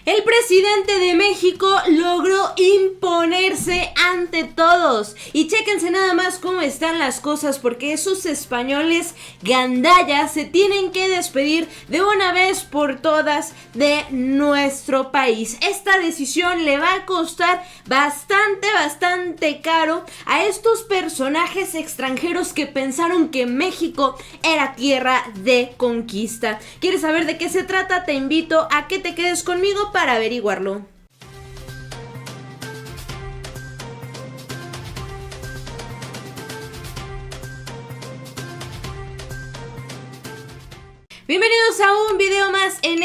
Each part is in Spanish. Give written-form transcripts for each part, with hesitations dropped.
El presidente de México logró imponerse ante todos. Y chéquense nada más cómo están las cosas, porque esos españoles gandallas se tienen que despedir de una vez por todas de nuestro país. Esta decisión le va a costar bastante caro a estos personajes extranjeros que pensaron que México era tierra de conquista. ¿Quieres saber de qué se trata? Te invito a que te quedes conmigo para averiguarlo. Bienvenidos a un video más en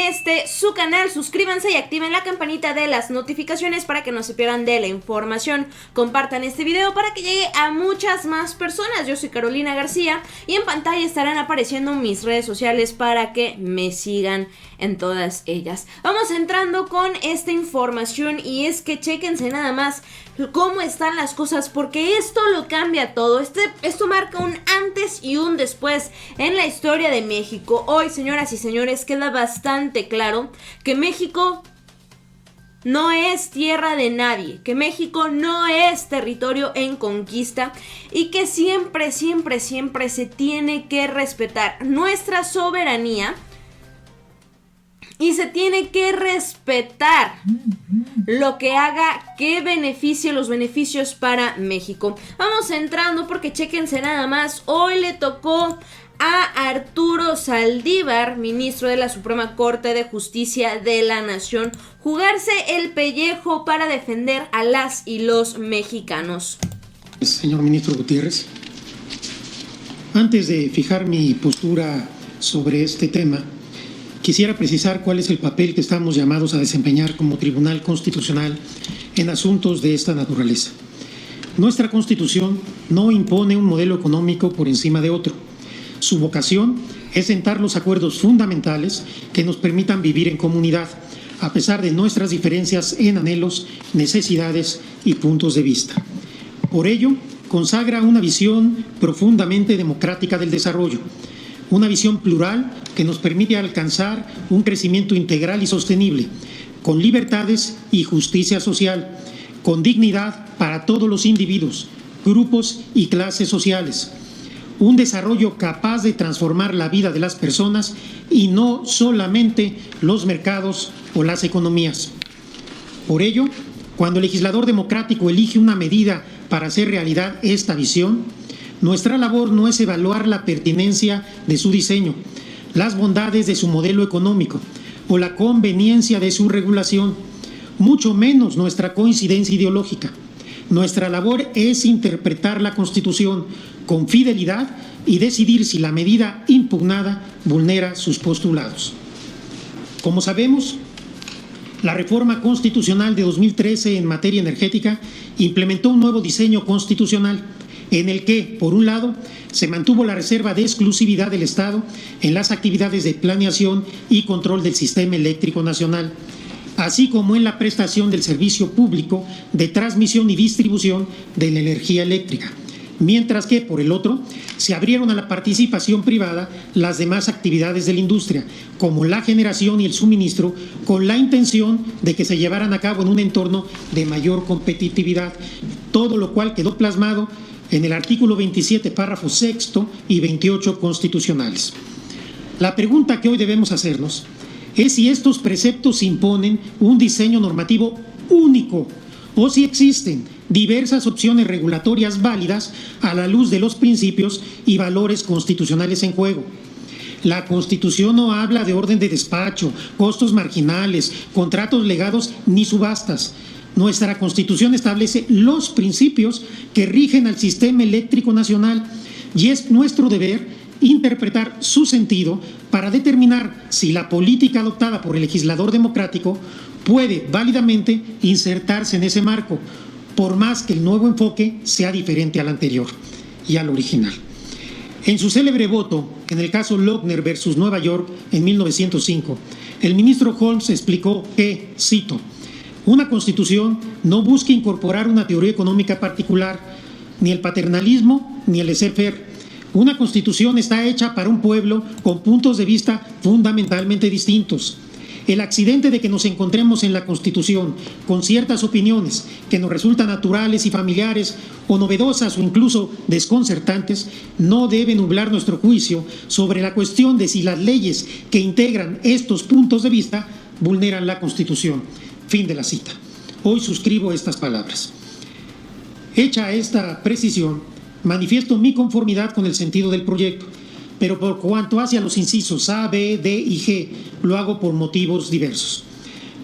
su canal. Suscríbanse y activen la campanita de las notificaciones para que no se pierdan de la información. Compartan este video para que llegue a muchas más personas. Yo soy Carolina García y en pantalla estarán apareciendo mis redes sociales para que me sigan en todas ellas. Vamos entrando con esta información y es que chéquense nada más cómo están las cosas, porque esto lo cambia todo. Esto marca un antes y un después en la historia de México. Hoy, señoras y señores, queda bastante claro que México no es tierra de nadie, que México no es territorio en conquista y que siempre se tiene que respetar nuestra soberanía y se tiene que respetar lo que haga que beneficie los beneficios para México. Vamos entrando porque chéquense nada más. Hoy le tocó a Arturo Saldívar, ministro de la Suprema Corte de Justicia de la Nación, jugarse el pellejo para defender a las y los mexicanos. Señor ministro Gutiérrez, antes de fijar mi postura sobre este tema, quisiera precisar cuál es el papel que estamos llamados a desempeñar como Tribunal Constitucional en asuntos de esta naturaleza. Nuestra Constitución no impone un modelo económico por encima de otro. Su vocación es sentar los acuerdos fundamentales que nos permitan vivir en comunidad, a pesar de nuestras diferencias en anhelos, necesidades y puntos de vista. Por ello, consagra una visión profundamente democrática del desarrollo, una visión plural que nos permite alcanzar un crecimiento integral y sostenible, con libertades y justicia social, con dignidad para todos los individuos, grupos y clases sociales, un desarrollo capaz de transformar la vida de las personas y no solamente los mercados o las economías. Por ello, cuando el legislador democrático elige una medida para hacer realidad esta visión, nuestra labor no es evaluar la pertinencia de su diseño, las bondades de su modelo económico o la conveniencia de su regulación, mucho menos nuestra coincidencia ideológica. Nuestra labor es interpretar la Constitución con fidelidad y decidir si la medida impugnada vulnera sus postulados. Como sabemos, la reforma constitucional de 2013 en materia energética implementó un nuevo diseño constitucional en el que, por un lado, se mantuvo la reserva de exclusividad del Estado en las actividades de planeación y control del sistema eléctrico nacional, así como en la prestación del servicio público de transmisión y distribución de la energía eléctrica, mientras que, por el otro, se abrieron a la participación privada las demás actividades de la industria, como la generación y el suministro, con la intención de que se llevaran a cabo en un entorno de mayor competitividad, todo lo cual quedó plasmado en el artículo 27, párrafos 6 y 28 constitucionales. La pregunta que hoy debemos hacernos es si estos preceptos imponen un diseño normativo único o si existen diversas opciones regulatorias válidas a la luz de los principios y valores constitucionales en juego. La Constitución no habla de orden de despacho, costos marginales, contratos legados ni subastas. Nuestra Constitución establece los principios que rigen al sistema eléctrico nacional y es nuestro deber interpretar su sentido para determinar si la política adoptada por el legislador democrático puede válidamente insertarse en ese marco, por más que el nuevo enfoque sea diferente al anterior y al original. En su célebre voto, en el caso Lochner versus Nueva York en 1905, el ministro Holmes explicó que, cito, una constitución no busca incorporar una teoría económica particular, ni el paternalismo ni el laissez-faire. Una constitución está hecha para un pueblo con puntos de vista fundamentalmente distintos. El accidente de que nos encontremos en la Constitución con ciertas opiniones que nos resultan naturales y familiares o novedosas o incluso desconcertantes no debe nublar nuestro juicio sobre la cuestión de si las leyes que integran estos puntos de vista vulneran la Constitución. Fin de la cita. Hoy suscribo estas palabras. Hecha esta precisión, manifiesto mi conformidad con el sentido del proyecto, pero por cuanto hacia los incisos A, B, D y G, lo hago por motivos diversos.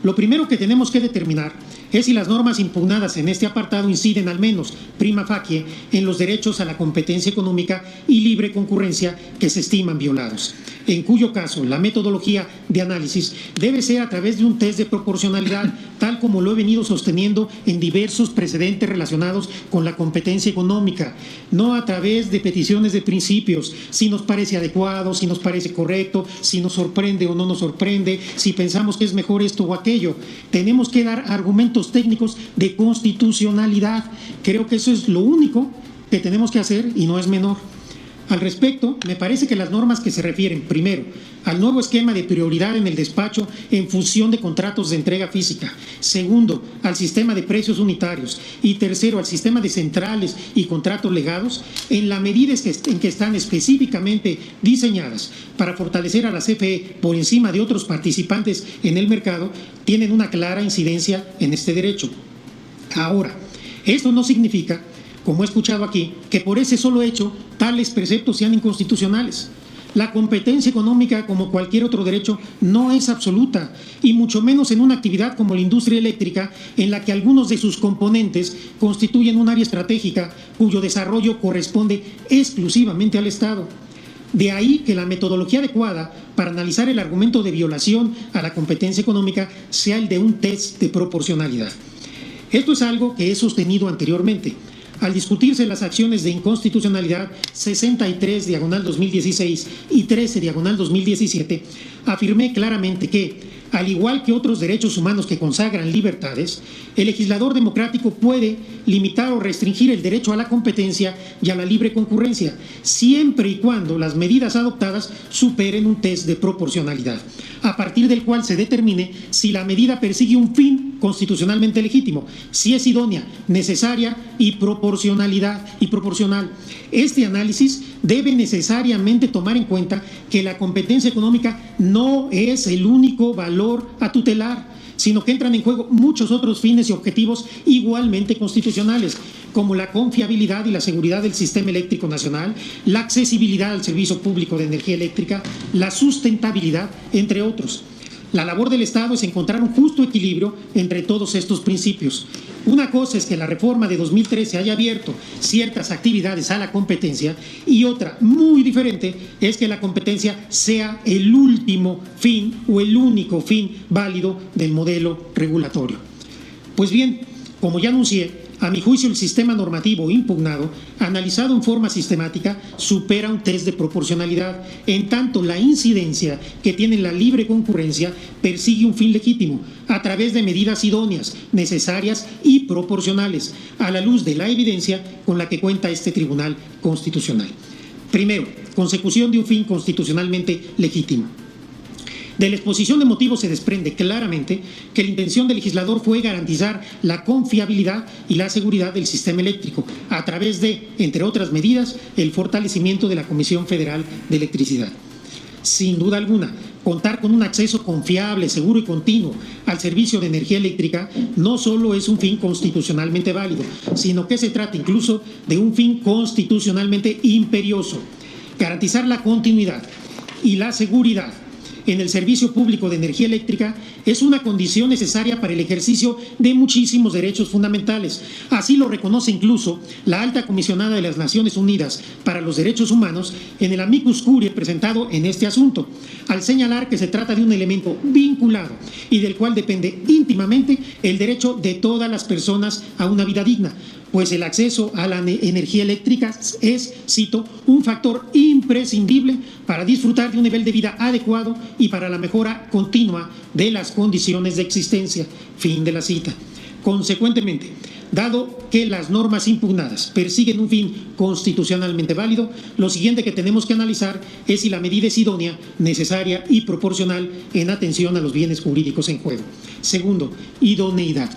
Lo primero que tenemos que determinar es si las normas impugnadas en este apartado inciden al menos prima facie en los derechos a la competencia económica y libre concurrencia que se estiman violados, en cuyo caso la metodología de análisis debe ser a través de un test de proporcionalidad, tal como lo he venido sosteniendo en diversos precedentes relacionados con la competencia económica, no a través de peticiones de principios, si nos parece adecuado, si nos parece correcto, si nos sorprende o no nos sorprende, si pensamos que es mejor esto o aquello. Tenemos que dar argumentos técnicos de constitucionalidad. Creo que eso es lo único que tenemos que hacer y no es menor. Al respecto, me parece que las normas que se refieren, primero, al nuevo esquema de prioridad en el despacho en función de contratos de entrega física, segundo, al sistema de precios unitarios y tercero, al sistema de centrales y contratos legados, en la medida en que están específicamente diseñadas para fortalecer a la CFE por encima de otros participantes en el mercado, tienen una clara incidencia en este derecho. Ahora, esto no significa, como he escuchado aquí, que por ese solo hecho tales preceptos sean inconstitucionales. La competencia económica, como cualquier otro derecho, no es absoluta, y mucho menos en una actividad como la industria eléctrica, en la que algunos de sus componentes constituyen un área estratégica cuyo desarrollo corresponde exclusivamente al Estado. De ahí que la metodología adecuada para analizar el argumento de violación a la competencia económica sea el de un test de proporcionalidad. Esto es algo que he sostenido anteriormente. Al discutirse las acciones de inconstitucionalidad 63/2016 y 13/2017, afirmé claramente que, al igual que otros derechos humanos que consagran libertades, el legislador democrático puede limitar o restringir el derecho a la competencia y a la libre concurrencia, siempre y cuando las medidas adoptadas superen un test de proporcionalidad, a partir del cual se determine si la medida persigue un fin constitucionalmente legítimo, si es idónea, necesaria y proporcional. Este análisis debe necesariamente tomar en cuenta que la competencia económica no es el único valor a tutelar, sino que entran en juego muchos otros fines y objetivos igualmente constitucionales, como la confiabilidad y la seguridad del sistema eléctrico nacional, la accesibilidad al servicio público de energía eléctrica, la sustentabilidad, entre otros. La labor del Estado es encontrar un justo equilibrio entre todos estos principios. Una cosa es que la reforma de 2013 haya abierto ciertas actividades a la competencia y otra, muy diferente, es que la competencia sea el último fin o el único fin válido del modelo regulatorio. Pues bien, como ya anuncié, a mi juicio el sistema normativo impugnado, analizado en forma sistemática, supera un test de proporcionalidad, en tanto la incidencia que tiene la libre concurrencia persigue un fin legítimo, a través de medidas idóneas, necesarias y proporcionales, a la luz de la evidencia con la que cuenta este Tribunal Constitucional. Primero, consecución de un fin constitucionalmente legítimo. De la exposición de motivos se desprende claramente que la intención del legislador fue garantizar la confiabilidad y la seguridad del sistema eléctrico a través de, entre otras medidas, el fortalecimiento de la Comisión Federal de Electricidad. Sin duda alguna, contar con un acceso confiable, seguro y continuo al servicio de energía eléctrica no solo es un fin constitucionalmente válido, sino que se trata incluso de un fin constitucionalmente imperioso. Garantizar la continuidad y la seguridad en el servicio público de energía eléctrica es una condición necesaria para el ejercicio de muchísimos derechos fundamentales. Así lo reconoce incluso la alta comisionada de las Naciones Unidas para los Derechos Humanos en el amicus curiae presentado en este asunto, al señalar que se trata de un elemento vinculado y del cual depende íntimamente el derecho de todas las personas a una vida digna, pues el acceso a la energía eléctrica es, cito, un factor imprescindible para disfrutar de un nivel de vida adecuado y para la mejora continua de las condiciones de existencia. Fin de la cita. Consecuentemente, Dado que las normas impugnadas persiguen un fin constitucionalmente válido, lo siguiente que tenemos que analizar es si la medida es idónea, necesaria y proporcional en atención a los bienes jurídicos en juego. Segundo, idoneidad.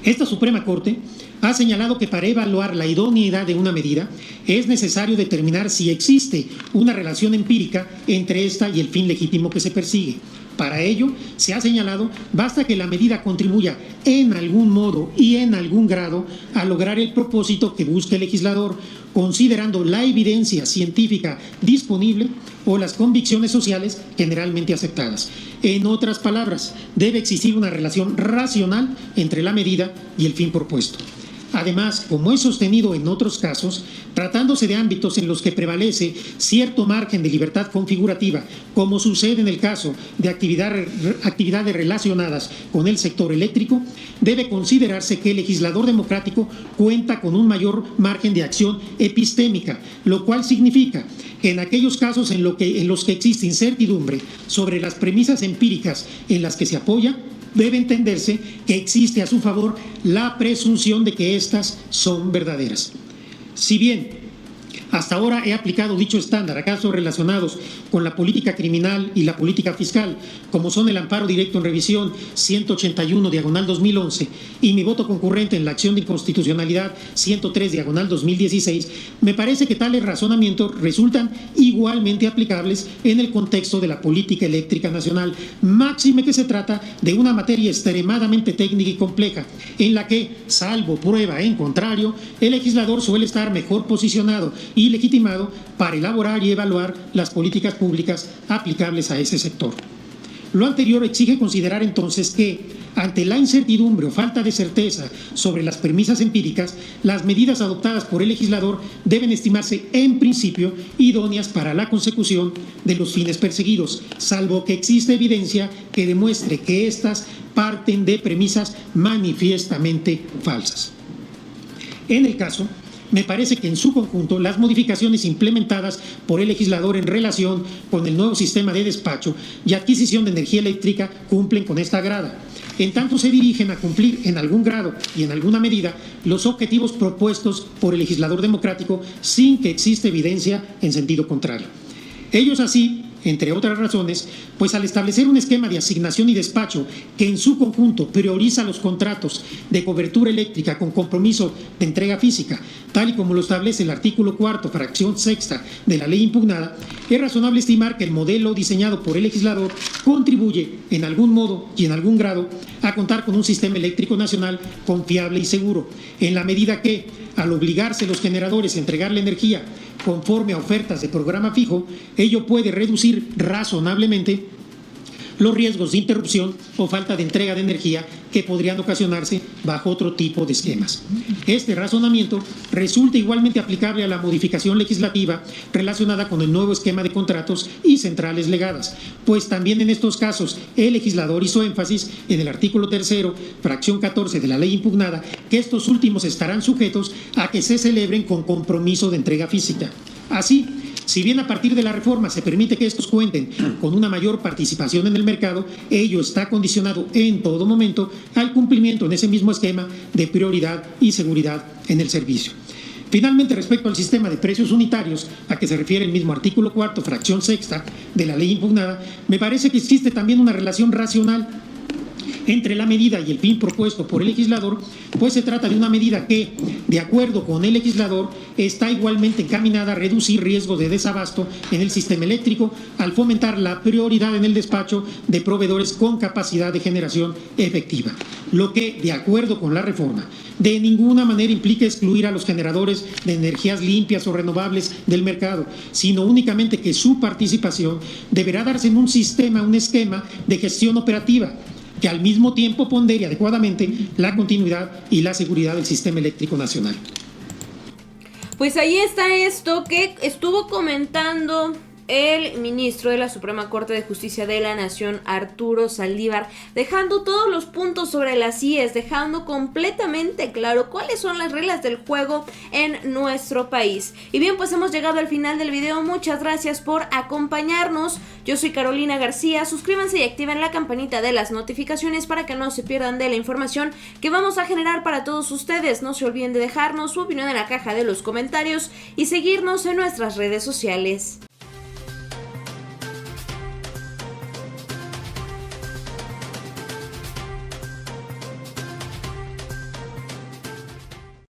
Esta Suprema Corte ha señalado que para evaluar la idoneidad de una medida es necesario determinar si existe una relación empírica entre esta y el fin legítimo que se persigue. Para ello, se ha señalado, basta que la medida contribuya en algún modo y en algún grado a lograr el propósito que busca el legislador, considerando la evidencia científica disponible o las convicciones sociales generalmente aceptadas. En otras palabras, debe existir una relación racional entre la medida y el fin propuesto. Además, como he sostenido en otros casos, tratándose de ámbitos en los que prevalece cierto margen de libertad configurativa, como sucede en el caso de actividades relacionadas con el sector eléctrico, debe considerarse que el legislador democrático cuenta con un mayor margen de acción epistémica, lo cual significa que en aquellos casos en los que existe incertidumbre sobre las premisas empíricas en las que se apoya, debe entenderse que existe a su favor la presunción de que éstas son verdaderas. Si bien hasta ahora he aplicado dicho estándar a casos relacionados con la política criminal y la política fiscal, como son el amparo directo en revisión 181/2011 y mi voto concurrente en la acción de inconstitucionalidad 103/2016, me parece que tales razonamientos resultan igualmente aplicables en el contexto de la política eléctrica nacional, máxime que se trata de una materia extremadamente técnica y compleja, en la que, salvo prueba en contrario, el legislador suele estar mejor posicionado y legitimado para elaborar y evaluar las políticas públicas aplicables a ese sector. Lo anterior exige considerar entonces que, ante la incertidumbre o falta de certeza sobre las premisas empíricas, las medidas adoptadas por el legislador deben estimarse en principio idóneas para la consecución de los fines perseguidos, salvo que exista evidencia que demuestre que éstas parten de premisas manifiestamente falsas. En el caso, me parece que en su conjunto las modificaciones implementadas por el legislador en relación con el nuevo sistema de despacho y adquisición de energía eléctrica cumplen con esta grada, en tanto se dirigen a cumplir en algún grado y en alguna medida los objetivos propuestos por el legislador democrático sin que exista evidencia en sentido contrario. Ellos así, entre otras razones, pues al establecer un esquema de asignación y despacho que en su conjunto prioriza los contratos de cobertura eléctrica con compromiso de entrega física, tal y como lo establece el artículo 4, fracción sexta de la ley impugnada, es razonable estimar que el modelo diseñado por el legislador contribuye en algún modo y en algún grado a contar con un sistema eléctrico nacional confiable y seguro, en la medida que, al obligarse los generadores a entregar la energía conforme a ofertas de programa fijo, ello puede reducir razonablemente los riesgos de interrupción o falta de entrega de energía que podrían ocasionarse bajo otro tipo de esquemas. Este razonamiento resulta igualmente aplicable a la modificación legislativa relacionada con el nuevo esquema de contratos y centrales legadas, pues también en estos casos el legislador hizo énfasis en el artículo 3º, fracción 14 de la ley impugnada, que estos últimos estarán sujetos a que se celebren con compromiso de entrega física. Así, si bien a partir de la reforma se permite que estos cuenten con una mayor participación en el mercado, ello está condicionado en todo momento al cumplimiento en ese mismo esquema de prioridad y seguridad en el servicio. Finalmente, respecto al sistema de precios unitarios a que se refiere el mismo artículo 4, fracción sexta de la ley impugnada, me parece que existe también una relación racional entre la medida y el fin propuesto por el legislador, pues se trata de una medida que, de acuerdo con el legislador, está igualmente encaminada a reducir riesgos de desabasto en el sistema eléctrico al fomentar la prioridad en el despacho de proveedores con capacidad de generación efectiva, lo que, de acuerdo con la reforma, de ninguna manera implica excluir a los generadores de energías limpias o renovables del mercado, sino únicamente que su participación deberá darse en un esquema de gestión operativa que al mismo tiempo pondere adecuadamente la continuidad y la seguridad del sistema eléctrico nacional. Pues ahí está esto que estuvo comentando el ministro de la Suprema Corte de Justicia de la Nación, Arturo Saldívar, dejando todos los puntos sobre las IES, dejando completamente claro cuáles son las reglas del juego en nuestro país. Y bien, pues hemos llegado al final del video. Muchas gracias por acompañarnos. Yo soy Carolina García. Suscríbanse y activen la campanita de las notificaciones para que no se pierdan de la información que vamos a generar para todos ustedes. No se olviden de dejarnos su opinión en la caja de los comentarios y seguirnos en nuestras redes sociales.